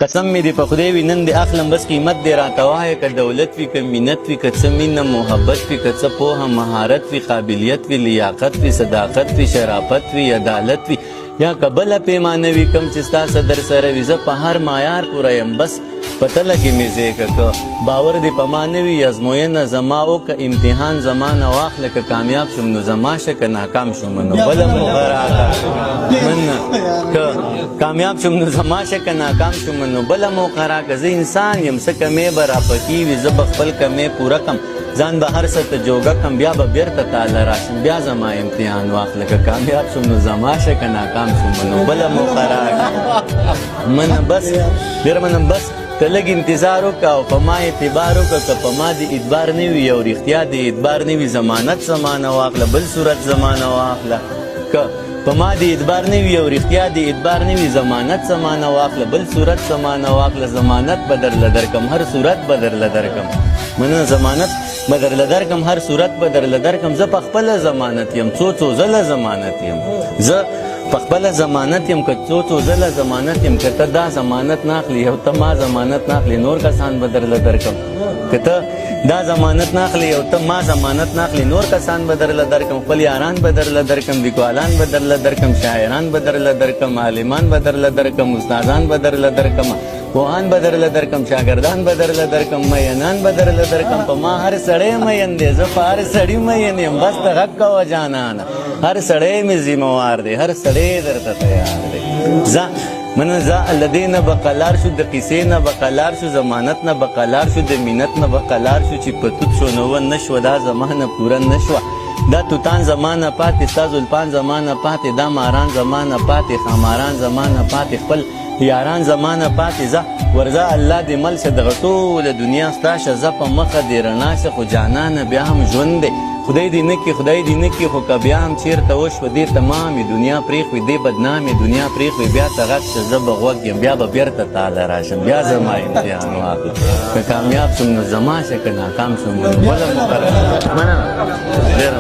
قسم می دی په خدای وي نن دې اخلم بس قیمت دې راته وایه که دولت وي که مینت وي که څه مینه محبت وي که څه پوهه مهارت وي قابلیت وي لیاقت وي صداقت وي شرافت وي عدالت وي یا که بله پیمانه وي کم چې ستا څه در سره وي زه په هر معیار پوره یم بس په تله کې مې ځای که باور دې په ما نه وي ازموینه زما وکه امتحان زما نه واخله که کامیاب شم نو زما شه که ناکام شم نو بله موقع راکړه مننه که کامیاب شم نو زما شه که ناکام شم نو بله موقع راکړه زه انسان یم څه کمی به راپکي وي زه به خپل کمی پوره کم ځان به هر څه ته جوګه کم بیا به بیرته تاله راشم بیا زما امتحان واخله که کامیاب شم نو زما شه که ناکام شم نو بله موقع راکړه مننه بس ډېر منم بس ته لږ انتظار وکړه او په ما اعتبار وکړه که په ما د اعتبار نه وي او رښتیا د اعتبار نه وي ضمانت زمانه واخله بل صورت زمانه واخله که په ما د اعتبار نه وي او رښتیا د اعتبار نه وي ضمانت زمانه واخله بل صورت زمانه واخله ضمانت به درله درکم هر صورت به درله درکم مننه ضمانت به درله درکم هر صورت به درله درکم زه په خپله ضمانت یم څو څو ځله ضمانت یم زه په خپله ضمانت یم که څو ځله ضمانت یم که ته دا ضمانت ناخلي او ته ما ضمانت ناخلي نور کسان به درله درکم که ته دا ضمانت ناخلي او ته ما ضمانت ناخلي نور کسان به درله درکم خپل یاران به درله درکم لیکوالان به درله درکم شاعران به درله درکم عالمان به درله درکم استادان به درله درکم پوهان به درله درکم شاګردان به درله درکم مینان به درله درکم په ما هر سړی مین دی زه په هر سړي مین یم بس ته غږ کوه جانانه هر سړی مې ذموار دی هر سړی درته تیار دی ځه مننه ځه له دې نه به قلار شو د قیسې نه به قلار شو ضمانت نه به قلار شو د مینت نه به قلار شو چې په توت شو نو نه شوه دا زمانه پوره نه شوه دا توتان زمانه پاتې ستا زلفان زمانه پاتې دا ماران زمانه پاتې خماران زمانه پاتې خپل یاران زمانه پاتې ځه ورځه الله دې مل شه دغه ټوله دنیا ستا شه زه په مخه دې رڼا شه خو جانانه بیا هم ژوند دی خدای دې نه کړي خدای دې نه کړي خو که بیا هم چېرته وشوه دې تمامې دنیا پرېښوي دې بدنامې دنیا پرېښوي بیا ته غږ شه زه به غوږ یم بیا به بېرته تاله راشم بیا زما امتحان واخله که کامیاب شم نو زما شه که ناکام شم نو بله مننه ډېره